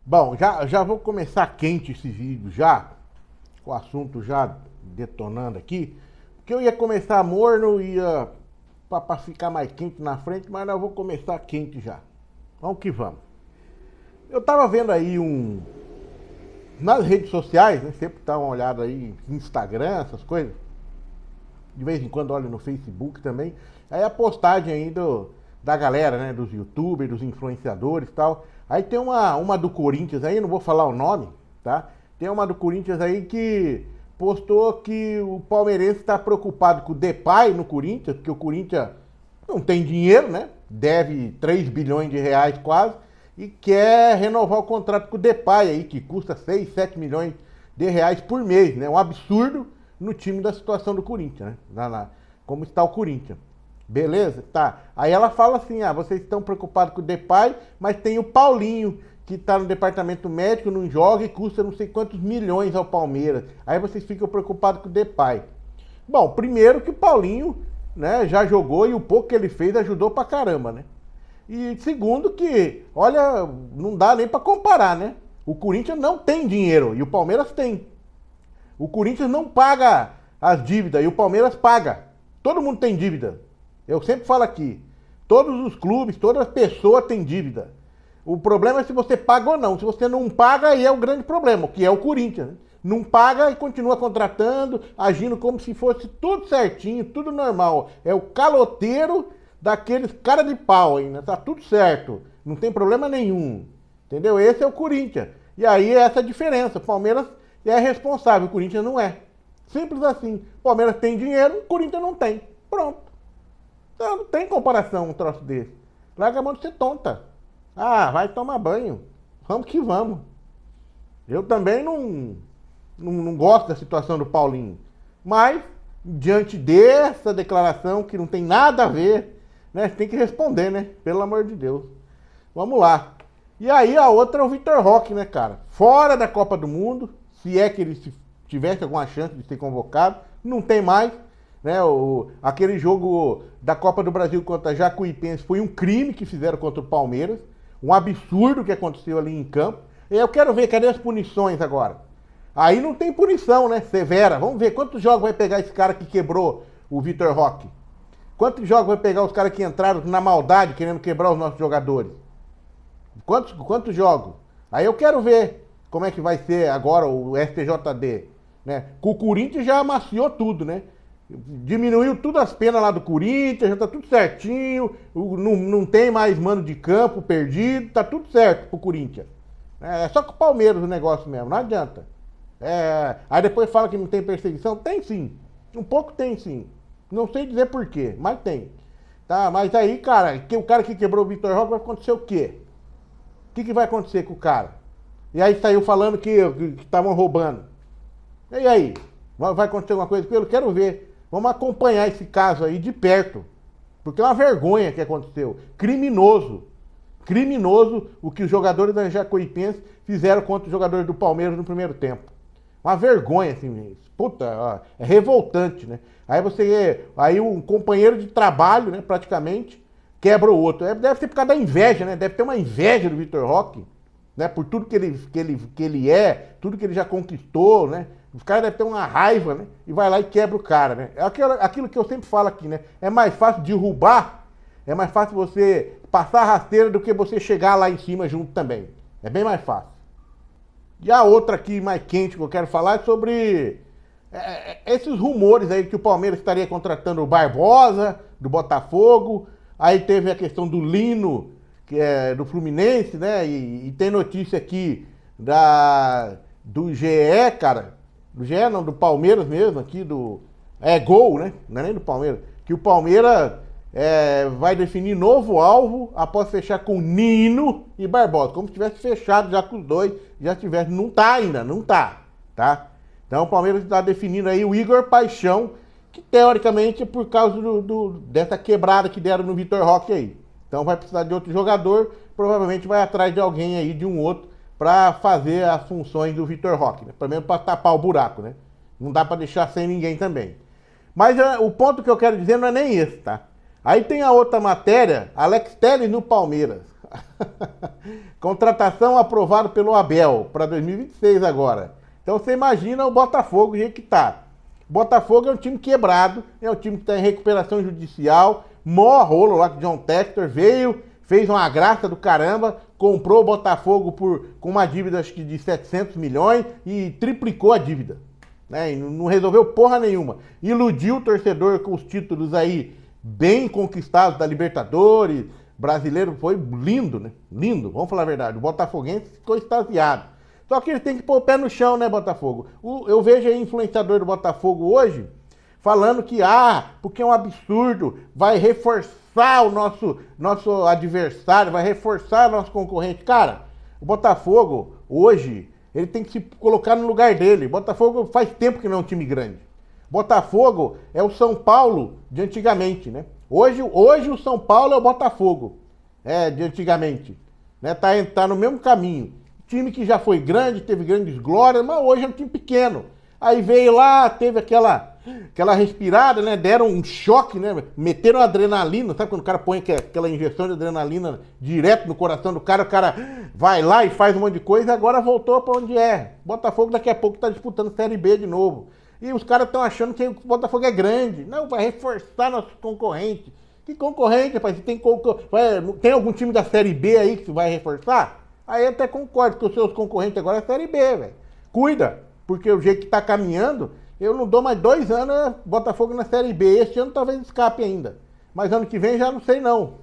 Bom, já vou começar quente esse vídeo já, com o assunto já detonando aqui, porque eu ia começar morno, ia pra ficar mais quente na frente, mas eu vou começar quente já. Vamos que vamos. Eu tava vendo aí nas redes sociais, né, sempre dá uma olhada aí, Instagram, essas coisas, de vez em quando olho no Facebook também, aí a postagem aí da galera, né, dos youtubers, dos influenciadores e tal. Aí tem uma do Corinthians aí, não vou falar o nome, tá? Tem uma do Corinthians aí que postou que o palmeirense está preocupado com o Depay no Corinthians, porque o Corinthians não tem dinheiro, né? Deve 3 bilhões de reais quase, e quer renovar o contrato com o Depay aí, que custa 6, 7 milhões de reais por mês, né? Um absurdo no time da situação do Corinthians, né? Como está o Corinthians. Beleza? Tá. Aí ela fala assim, vocês estão preocupados com o Depay, mas tem o Paulinho, que está no departamento médico, não joga e custa não sei quantos milhões ao Palmeiras. Aí vocês ficam preocupados com o Depay. Bom, primeiro que o Paulinho, né, já jogou e o pouco que ele fez ajudou pra caramba, né? E segundo que, olha, não dá nem pra comparar, né? O Corinthians não tem dinheiro e o Palmeiras tem. O Corinthians não paga as dívidas e o Palmeiras paga. Todo mundo tem dívida. Eu sempre falo aqui, todos os clubes, todas as pessoas têm dívida. O problema é se você paga ou não. Se você não paga, aí é o grande problema, que é o Corinthians, né? Não paga e continua contratando, agindo como se fosse tudo certinho, tudo normal. É o caloteiro daqueles cara de pau ainda, tá tudo certo, não tem problema nenhum. Entendeu? Esse é o Corinthians. E aí é essa a diferença. O Palmeiras é responsável, o Corinthians não é. Simples assim. O Palmeiras tem dinheiro, o Corinthians não tem. Pronto. Então, não tem comparação um troço desse. Larga a mão de ser tonta. Vai tomar banho. Vamos que vamos. Eu também não gosto da situação do Paulinho. Mas, diante dessa declaração que não tem nada a ver, né? Tem que responder, né? Pelo amor de Deus. Vamos lá. E aí a outra é o Vitor Roque, né, cara? Fora da Copa do Mundo, se é que ele tivesse alguma chance de ser convocado, não tem mais. Né, aquele jogo da Copa do Brasil contra a Jacuipense foi um crime que fizeram contra o Palmeiras, um absurdo que aconteceu ali em campo. E eu quero ver, cadê as punições agora? Aí não tem punição, né, severa. Vamos ver quantos jogos vai pegar esse cara que quebrou o Vitor Roque. Quantos jogos vai pegar os caras que entraram na maldade querendo quebrar os nossos jogadores? Quantos jogos? Aí eu quero ver como é que vai ser agora o STJD. Né? Com o Corinthians já amaciou tudo, né? Diminuiu tudo as penas lá do Corinthians, já tá tudo certinho, não tem mais mano de campo perdido, tá tudo certo pro Corinthians. É só com o Palmeiras o negócio mesmo, não adianta. Aí depois fala que não tem perseguição, tem sim, um pouco tem sim, não sei dizer porquê, mas tem. Tá, mas aí, cara, o cara que quebrou o Vitor Roque vai acontecer o quê? O que vai acontecer com o cara? E aí saiu falando que estavam roubando. E aí? Vai acontecer alguma coisa com ele? Eu quero ver. Vamos acompanhar esse caso aí de perto. Porque é uma vergonha que aconteceu. Criminoso. Criminoso o que os jogadores da Jacuipense fizeram contra os jogadores do Palmeiras no primeiro tempo. Uma vergonha, assim. Puta, é revoltante, né? Aí um companheiro de trabalho, né, praticamente, quebra o outro. Deve ser por causa da inveja, né? Deve ter uma inveja do Vitor Roque, né? Por tudo que ele é, tudo que ele já conquistou, né? Os caras devem ter uma raiva, né? E vai lá e quebra o cara, né? É aquilo que eu sempre falo aqui, né? É mais fácil derrubar, é mais fácil você passar a rasteira do que você chegar lá em cima junto também. É bem mais fácil. E a outra aqui mais quente que eu quero falar é sobre esses rumores aí que o Palmeiras estaria contratando o Barbosa, do Botafogo. Aí teve a questão do Lino, que é do Fluminense, né? E tem notícia aqui do GE, cara. Do GE não, do Palmeiras mesmo, aqui Gol, né? Não é nem do Palmeiras. Que o Palmeiras vai definir novo alvo após fechar com Nino e Barbosa. Como se tivesse fechado já com os dois, já tivesse. Não tá ainda, não tá. Tá? Então o Palmeiras está definindo aí o Igor Paixão, que teoricamente é por causa dessa quebrada que deram no Vitor Roque aí. Então vai precisar de outro jogador, provavelmente vai atrás de alguém aí, de um outro, para fazer as funções do Vitor Roque, né? Pelo menos para tapar o buraco, né? Não dá para deixar sem ninguém também. Mas o ponto que eu quero dizer não é nem esse, tá? Aí tem a outra matéria, Alex Telles no Palmeiras. Contratação aprovada pelo Abel para 2026 agora. Então você imagina o Botafogo do jeito que tá. Botafogo é um time quebrado, é um time que está em recuperação judicial. Mó rolo lá que o John Textor veio, fez uma graça do caramba, comprou o Botafogo com uma dívida acho que de 700 milhões e triplicou a dívida. Né? E não resolveu porra nenhuma. Iludiu o torcedor com os títulos aí bem conquistados da Libertadores. Brasileiro foi lindo, né? Lindo, vamos falar a verdade. O botafoguense ficou extasiado. Só que ele tem que pôr o pé no chão, né, Botafogo? Eu vejo aí influenciador do Botafogo hoje falando que, porque é um absurdo, vai reforçar o nosso adversário, vai reforçar o nosso concorrente. Cara, o Botafogo, hoje, ele tem que se colocar no lugar dele. O Botafogo faz tempo que não é um time grande. Botafogo é o São Paulo de antigamente, né? Hoje o São Paulo é o Botafogo, de antigamente. Né? Tá no mesmo caminho. Time que já foi grande, teve grandes glórias, mas hoje é um time pequeno. Aí veio lá, teve aquela respirada, né? Deram um choque, né? Meteram adrenalina, sabe quando o cara põe aquela injeção de adrenalina direto no coração do cara, o cara vai lá e faz um monte de coisa e agora voltou para onde é. Botafogo daqui a pouco tá disputando Série B de novo. E os caras estão achando que o Botafogo é grande. Não, vai reforçar nossos concorrentes. Que concorrente, rapaz? Tem algum time da Série B aí que vai reforçar? Aí eu até concordo que os seus concorrentes agora é Série B, velho. Cuida, porque o jeito que tá caminhando, eu não dou mais 2 anos Botafogo na Série B. Este ano talvez escape ainda. Mas ano que vem já não sei não.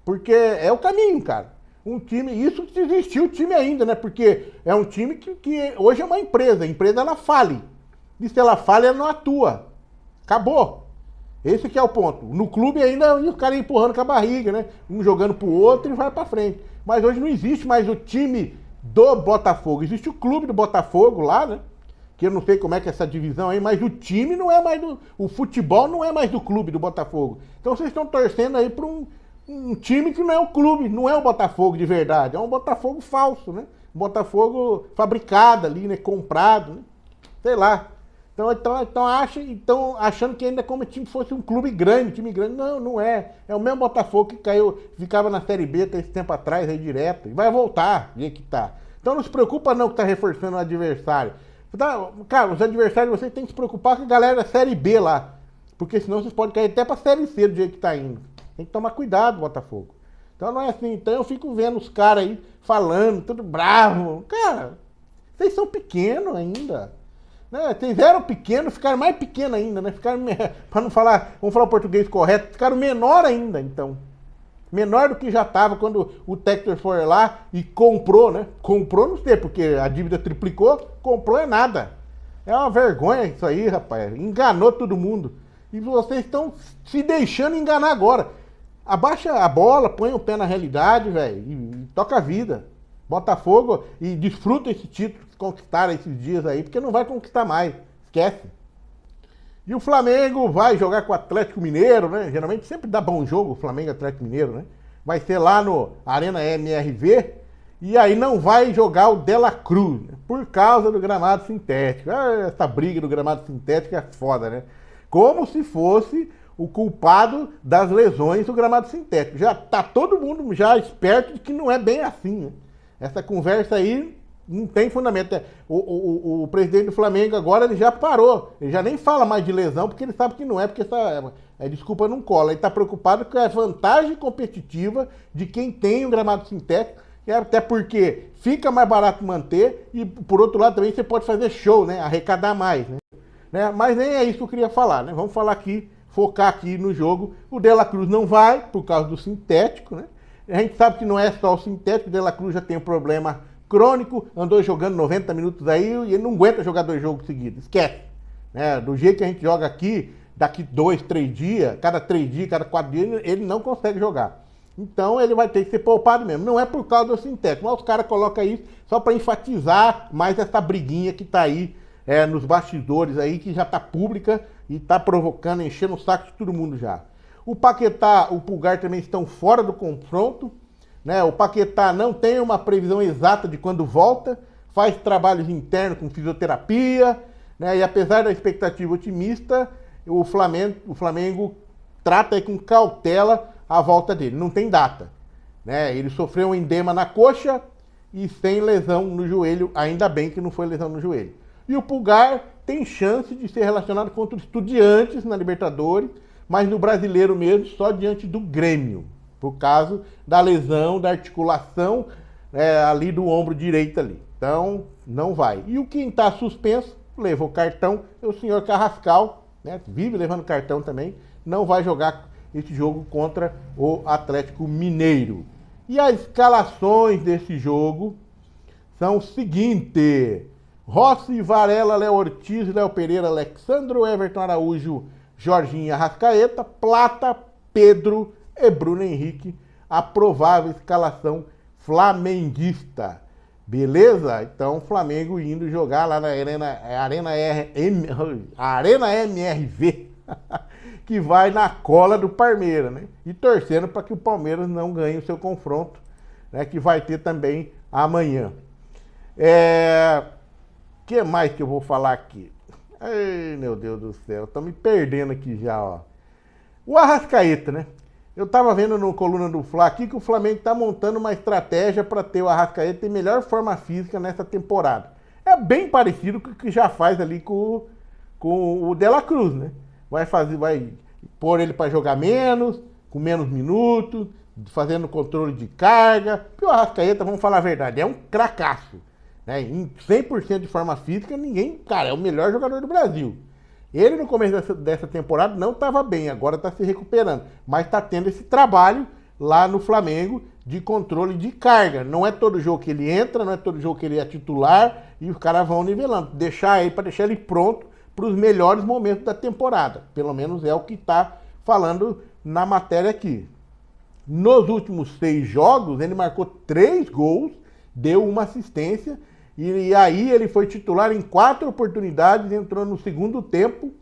Porque é o caminho, cara. Um time, isso se existiu o time ainda, né? Porque é um time que hoje é uma empresa. A empresa, ela fale. E se ela falha, ela não atua. Acabou. Esse que é o ponto. No clube ainda os caras empurrando com a barriga, né? Um jogando pro outro e vai pra frente. Mas hoje não existe mais o time do Botafogo. Existe o clube do Botafogo lá, né? Que eu não sei como é que é essa divisão aí, mas o time não é mais do... O futebol não é mais do clube do Botafogo. Então vocês estão torcendo aí pra um time que não é o clube, não é o Botafogo de verdade. É um Botafogo falso, né? Um Botafogo fabricado ali, né? Comprado, né? Sei lá. Então achando que ainda como se time fosse um clube grande, time grande. Não, não é. É o mesmo Botafogo que caiu, ficava na Série B até esse tempo atrás, aí direto. E vai voltar, do jeito que tá. Então não se preocupa não que tá reforçando o adversário. Cara, os adversários vocês têm que se preocupar com a galera da Série B lá. Porque senão vocês podem cair até pra Série C do jeito que tá indo. Tem que tomar cuidado, Botafogo. Então não é assim. Então eu fico vendo os caras aí falando, tudo bravo. Cara, vocês são pequenos ainda. Né? Vocês eram pequenos, ficaram mais pequenos ainda, né? Ficaram, para não falar, vamos falar o português correto, ficaram menor ainda, então. Menor do que já estava quando o Textor foi lá e comprou, né? Comprou, não sei, porque a dívida triplicou, comprou é nada. É uma vergonha isso aí, rapaz. Enganou todo mundo. E vocês estão se deixando enganar agora. Abaixa a bola, põe o pé na realidade, velho, e toca a vida. Botafogo e desfruta esse título que conquistaram esses dias aí, porque não vai conquistar mais. Esquece. E o Flamengo vai jogar com o Atlético Mineiro, né? Geralmente sempre dá bom jogo o Flamengo e Atlético Mineiro, né? Vai ser lá no Arena MRV. E aí não vai jogar o De La Cruz, né? Por causa do gramado sintético. Essa briga do gramado sintético é foda, né? Como se fosse o culpado das lesões do gramado sintético. Já tá todo mundo já esperto de que não é bem assim, né? Essa conversa aí não tem fundamento. O presidente do Flamengo agora ele já parou. Ele já nem fala mais de lesão, porque ele sabe que não é, porque essa desculpa não cola. Ele está preocupado com a vantagem competitiva de quem tem o gramado sintético, até porque fica mais barato manter e, por outro lado, também você pode fazer show, né? Arrecadar mais, né? Mas nem é isso que eu queria falar, né? Vamos falar aqui, focar aqui no jogo. O De La Cruz não vai, por causa do sintético, né? A gente sabe que não é só o sintético, o De La Cruz já tem um problema crônico, andou jogando 90 minutos aí e ele não aguenta jogar 2 jogos seguidos, esquece. Né? Do jeito que a gente joga aqui, daqui 2, 3 dias, cada 3 dias, cada 4 dias, ele não consegue jogar. Então ele vai ter que ser poupado mesmo. Não é por causa do sintético, mas os caras colocam isso só para enfatizar mais essa briguinha que tá aí nos bastidores aí, que já tá pública e tá provocando, enchendo o saco de todo mundo já. O Paquetá, o Pulgar também estão fora do confronto, né? O Paquetá não tem uma previsão exata de quando volta, faz trabalhos internos com fisioterapia, né? E apesar da expectativa otimista, o Flamengo trata aí com cautela a volta dele, não tem data. né? Ele sofreu um edema na coxa e sem lesão no joelho, ainda bem que não foi lesão no joelho. E o Pulgar tem chance de ser relacionado contra o Estudiantes na Libertadores, mas no Brasileiro mesmo, só diante do Grêmio, por causa da lesão, da articulação ali do ombro direito ali. Então, não vai. E o quem está suspenso, levou cartão, é o senhor Carrascal, né? Vive levando cartão também, não vai jogar esse jogo contra o Atlético Mineiro. E as escalações desse jogo são o seguinte: Rossi, Varela, Léo Ortiz, Léo Pereira, Alexandro, Everton Araújo, Jorginho Arrascaeta, Plata, Pedro e Bruno Henrique. A provável escalação flamenguista. Beleza? Então, o Flamengo indo jogar lá na Arena MRV, que vai na cola do Palmeiras, né? E torcendo para que o Palmeiras não ganhe o seu confronto, né? Que vai ter também amanhã. O que mais que eu vou falar aqui? Ai, meu Deus do céu, tô me perdendo aqui já, ó. O Arrascaeta, né? Eu tava vendo no Coluna do Fla aqui que o Flamengo tá montando uma estratégia para ter o Arrascaeta em melhor forma física nessa temporada. É bem parecido com o que já faz ali com o De La Cruz, né? Vai pôr ele para jogar menos, com menos minutos, fazendo controle de carga. Porque o Arrascaeta, vamos falar a verdade, é um cracaço, né? Em 100% de forma física, cara, é o melhor jogador do Brasil. Ele no começo dessa temporada não estava bem, agora está se recuperando. Mas está tendo esse trabalho lá no Flamengo de controle de carga. Não é todo jogo que ele entra, não é todo jogo que ele é titular e os caras vão nivelando. Para deixar ele pronto para os melhores momentos da temporada. Pelo menos é o que está falando na matéria aqui. Nos últimos 6 jogos, ele marcou 3 gols, deu uma assistência. E aí ele foi titular em 4 oportunidades, entrou no segundo tempo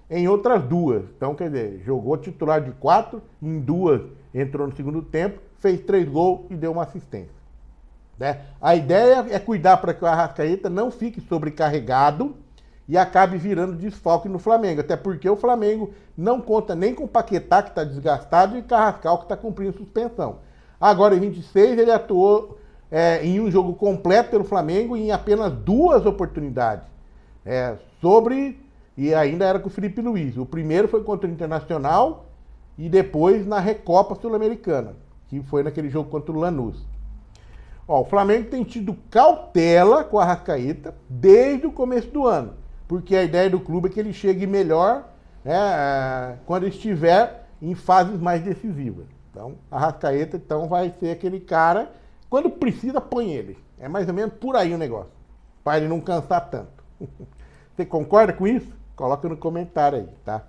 em outras 2. Então, quer dizer, jogou titular de 4, em 2 entrou no segundo tempo, fez 3 gols e deu uma assistência, né? A ideia é cuidar para que o Arrascaeta não fique sobrecarregado e acabe virando desfalque no Flamengo. Até porque o Flamengo não conta nem com o Paquetá, que está desgastado, e Carrascal, que está cumprindo suspensão. Agora, em 26, ele atuou em um jogo completo pelo Flamengo e em apenas 2 oportunidades. E ainda era com o Felipe Luiz. O primeiro foi contra o Internacional e depois na Recopa Sul-Americana, que foi naquele jogo contra o Lanús. O Flamengo tem tido cautela com a Arrascaeta desde o começo do ano, porque a ideia do clube é que ele chegue melhor quando estiver em fases mais decisivas. Então, a Arrascaeta vai ser aquele cara. Quando precisa, põe ele. É mais ou menos por aí o negócio. Para ele não cansar tanto. Você concorda com isso? Coloca no comentário aí, tá?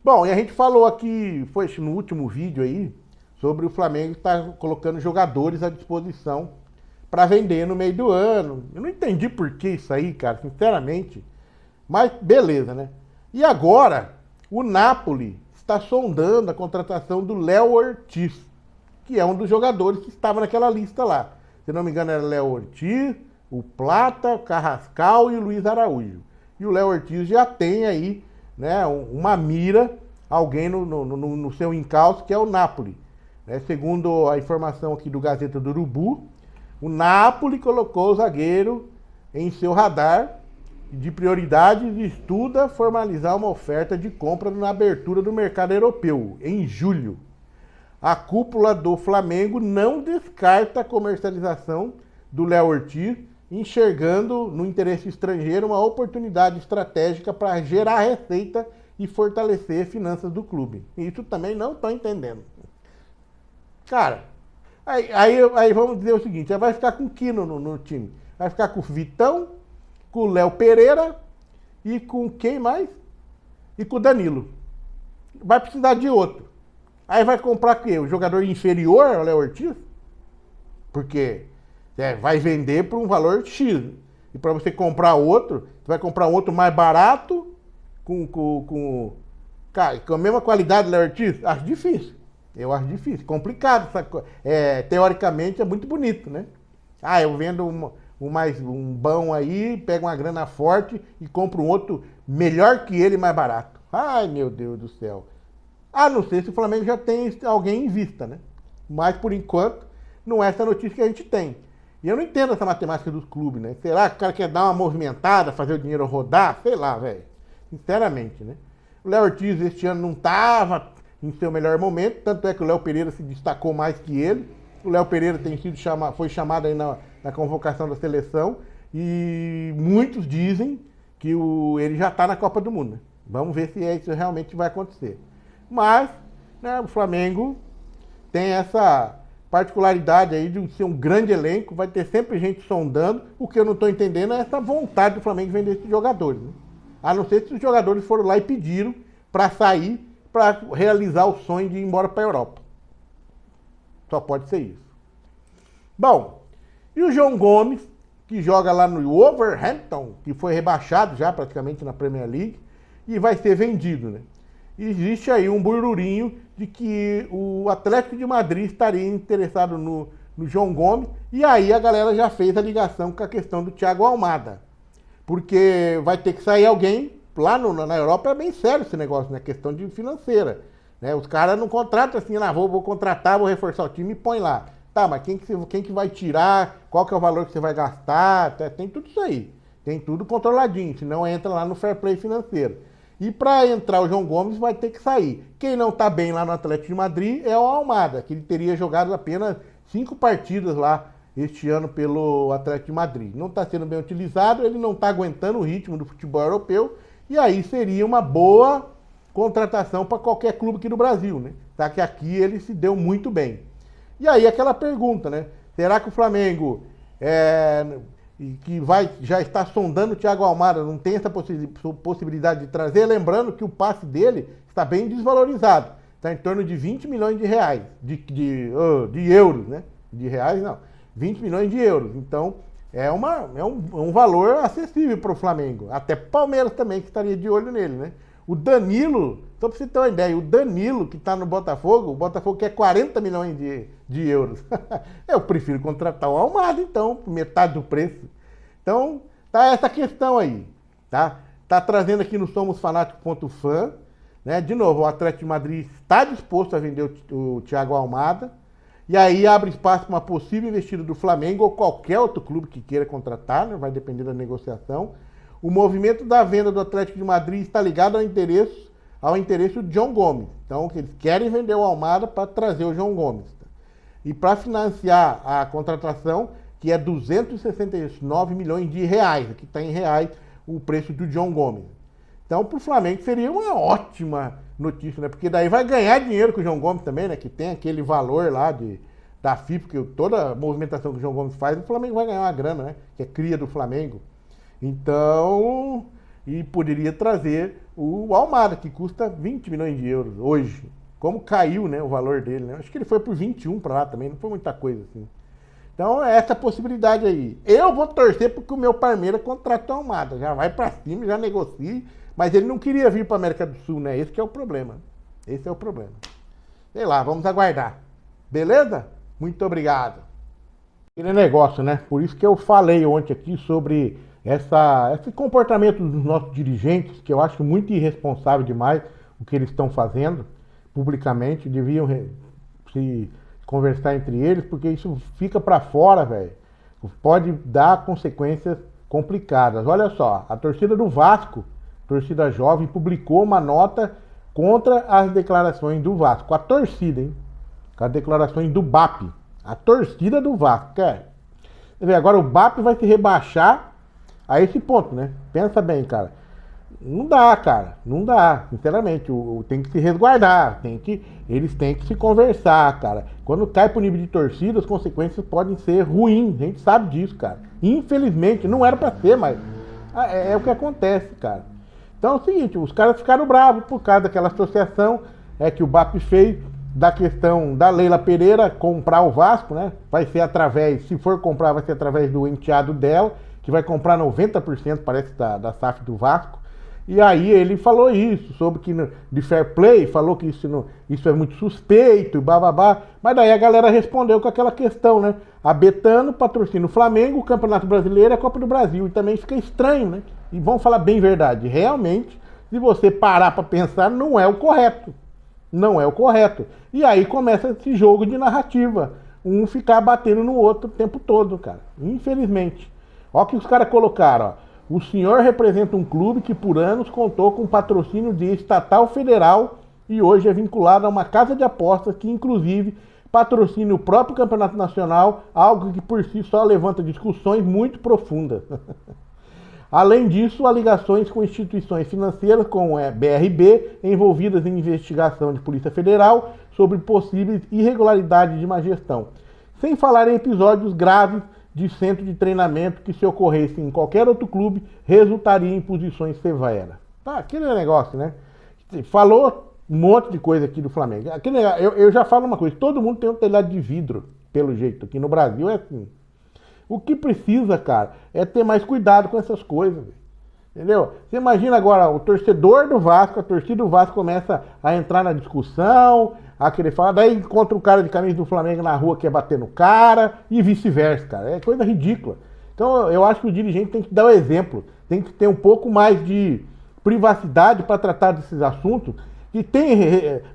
Bom, e a gente falou aqui, foi no último vídeo aí, sobre o Flamengo estar colocando jogadores à disposição para vender no meio do ano. Eu não entendi por que isso aí, cara, sinceramente. Mas beleza, né? E agora, o Napoli está sondando a contratação do Léo Ortiz, que é um dos jogadores que estava naquela lista lá. Se não me engano, era Léo Ortiz, o Plata, o Carrascal e o Luiz Araújo. E o Léo Ortiz já tem aí, né, uma mira, alguém no seu encalço, que é o Napoli. Segundo a informação aqui do Gazeta do Urubu, o Napoli colocou o zagueiro em seu radar de prioridades e estuda formalizar uma oferta de compra na abertura do mercado europeu, em julho. A cúpula do Flamengo não descarta a comercialização do Léo Ortiz, enxergando no interesse estrangeiro uma oportunidade estratégica para gerar receita e fortalecer as finanças do clube. Isso também não estou entendendo. Cara, aí vamos dizer o seguinte, vai ficar com o Kino no time? Vai ficar com o Vitão, com o Léo Pereira e com quem mais? E com o Danilo. Vai precisar de outro. Aí vai comprar o quê? O jogador inferior ao Léo Ortiz? Porque vai vender por um valor X. E para você comprar outro, você vai comprar um outro mais barato, com a mesma qualidade do Léo Ortiz? Acho difícil. Eu acho difícil. Complicado. Teoricamente é muito bonito, né? Eu vendo um bom aí, pego uma grana forte e compro um outro melhor que ele, mais barato. Ai, meu Deus do céu. A não ser se o Flamengo já tem alguém em vista, né? Mas, por enquanto, não é essa notícia que a gente tem. E eu não entendo essa matemática dos clubes, né? Será que o cara quer dar uma movimentada, fazer o dinheiro rodar? Sei lá, velho. Sinceramente, né? O Léo Ortiz este ano não estava em seu melhor momento, tanto é que o Léo Pereira se destacou mais que ele. O Léo Pereira foi chamado aí na convocação da seleção e muitos dizem que ele já está na Copa do Mundo, né? Vamos ver se isso realmente vai acontecer. Mas, né, o Flamengo tem essa particularidade aí de ser um grande elenco, vai ter sempre gente sondando. O que eu não estou entendendo é essa vontade do Flamengo de vender esses jogadores, né? A não ser se os jogadores foram lá e pediram para sair, para realizar o sonho de ir embora para a Europa. Só pode ser isso. Bom, e o João Gomes, que joga lá no Wolverhampton, que foi rebaixado já praticamente na Premier League, e vai ser vendido, né? Existe aí um burburinho de que o Atlético de Madrid estaria interessado no João Gomes, e aí a galera já fez a ligação com a questão do Thiago Almada. Porque vai ter que sair alguém, lá na Europa é bem sério esse negócio, né? Questão de financeira, né? Os caras não contratam assim, vou contratar, vou reforçar o time e põe lá. Tá, mas quem que vai tirar, qual que é o valor que você vai gastar, tem tudo isso aí. Tem tudo controladinho, senão entra lá no fair play financeiro. E para entrar o João Gomes vai ter que sair. Quem não está bem lá no Atlético de Madrid é o Almada, que ele teria jogado apenas 5 partidas lá este ano pelo Atlético de Madrid. Não está sendo bem utilizado, ele não está aguentando o ritmo do futebol europeu, e aí seria uma boa contratação para qualquer clube aqui do Brasil, né? Tá que aqui ele se deu muito bem. E aí aquela pergunta, né? Será que o Flamengo já está sondando o Thiago Almada, não tem essa possibilidade de trazer? Lembrando que o passe dele está bem desvalorizado. Está em torno de 20 milhões de reais, de euros, né? De reais não, 20 milhões de euros. Então é um valor acessível para o Flamengo. Até o Palmeiras também, que estaria de olho nele, né? O Danilo, só para você ter uma ideia, o Danilo que está no Botafogo, o Botafogo quer 40 milhões de euros. Eu prefiro contratar o Almada, então, por metade do preço. Então, tá essa questão aí, tá? Tá trazendo aqui no somosfanáticos.fan, né? De novo, o Atlético de Madrid está disposto a vender o Thiago Almada, e aí abre espaço para uma possível investida do Flamengo ou qualquer outro clube que queira contratar, né? Vai depender da negociação. O movimento da venda do Atlético de Madrid está ligado ao interesse do João Gomes. Então, eles querem vender o Almada para trazer o João Gomes. E para financiar a contratação, que é 269 milhões de reais, aqui está em reais o preço do João Gomes. Então, para o Flamengo seria uma ótima notícia, né? Porque daí vai ganhar dinheiro com o João Gomes também, né? Que tem aquele valor lá da FIFA, que toda a movimentação que o João Gomes faz, o Flamengo vai ganhar uma grana, né? Que é cria do Flamengo. Então, e poderia trazer o Almada, que custa 20 milhões de euros hoje. Como caiu, né, o valor dele, né? Acho que ele foi por 21 para lá também, não foi muita coisa assim. Então, é essa possibilidade aí. Eu vou torcer porque o meu Palmeiras contratou o Almada. Já vai para cima, já negocia. Mas ele não queria vir para América do Sul, né? Esse que é o problema. Esse é o problema. Sei lá, vamos aguardar. Beleza? Muito obrigado. Aquele negócio, né? Por isso que eu falei ontem aqui sobre esse comportamento dos nossos dirigentes, que eu acho muito irresponsável demais o que eles estão fazendo publicamente. Deviam se conversar entre eles, porque isso fica para fora, velho. Pode dar consequências complicadas. Olha só, a torcida do Vasco, torcida jovem, publicou uma nota contra as declarações do Vasco. A torcida, hein? Com as declarações do BAP. A torcida do Vasco, cara. Agora o BAP vai se rebaixar a esse ponto, né? Pensa bem, cara. Não dá, cara. Não dá, sinceramente. Tem que se resguardar. Eles têm que se conversar, cara. Quando cai pro nível de torcida, as consequências podem ser ruins. A gente sabe disso, cara. Infelizmente, não era pra ser, mas é o que acontece, cara. Então é o seguinte, os caras ficaram bravos por causa daquela associação que o BAP fez da questão da Leila Pereira comprar o Vasco, né? Vai ser através, se for comprar, vai ser através do enteado dela, que vai comprar 90%, parece, da SAF do Vasco. E aí ele falou isso, sobre que de fair play, falou que isso é muito suspeito, bababá. Mas daí a galera respondeu com aquela questão, né? A Betano patrocina o Flamengo, o Campeonato Brasileiro e a Copa do Brasil. E também fica estranho, né? E vamos falar bem verdade, realmente, se você parar para pensar, não é o correto. não é o correto. E aí começa esse jogo de narrativa, um ficar batendo no outro o tempo todo, cara. Infelizmente. Olha o que os caras colocaram, ó. O senhor representa um clube que por anos contou com patrocínio de estatal federal e hoje é vinculado a uma casa de apostas que, inclusive, patrocina o próprio campeonato nacional, algo que por si só levanta discussões muito profundas. Além disso, há ligações com instituições financeiras, como a BRB, envolvidas em investigação de Polícia Federal sobre possíveis irregularidades de má gestão. Sem falar em episódios graves de centro de treinamento que, se ocorresse em qualquer outro clube, resultaria em punições severas. Tá, aquele negócio, né? Falou um monte de coisa aqui do Flamengo. Eu já falo uma coisa, todo mundo tem um telhado de vidro, pelo jeito. Aqui no Brasil é assim. O que precisa, cara, é ter mais cuidado com essas coisas, entendeu? Você imagina agora, o torcedor do Vasco, a torcida do Vasco começa a entrar na discussão, a querer falar, daí encontra o cara de camisa do Flamengo na rua que quer bater no cara, e vice-versa, cara. É coisa ridícula. Então eu acho que o dirigente tem que dar o exemplo, tem que ter um pouco mais de privacidade para tratar desses assuntos, que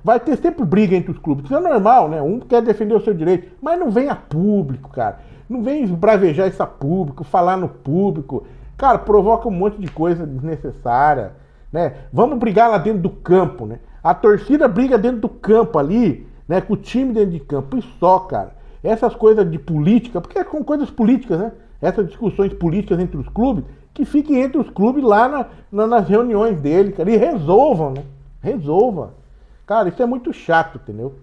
vai ter sempre briga entre os clubes. Isso é normal, né? Um quer defender o seu direito, mas não vem a público, cara. Não vem esbravejar isso a público, falar no público. Cara, provoca um monte de coisa desnecessária, né? Vamos brigar lá dentro do campo, né? A torcida briga dentro do campo ali, né? Com o time dentro de campo. E só, cara. Essas coisas de política, porque são coisas políticas, né? Essas discussões políticas entre os clubes, que fiquem entre os clubes lá nas reuniões dele, cara. E resolvam, né? Resolva. Cara, isso é muito chato, entendeu?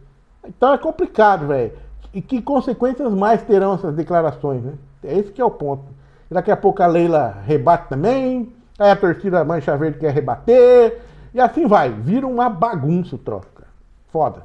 Então é complicado, velho. E que consequências mais terão essas declarações, né? Esse que é o ponto. Daqui a pouco a Leila rebate também, aí a torcida Mancha Verde quer rebater, e assim vai. Vira uma bagunça o troço, cara. Foda.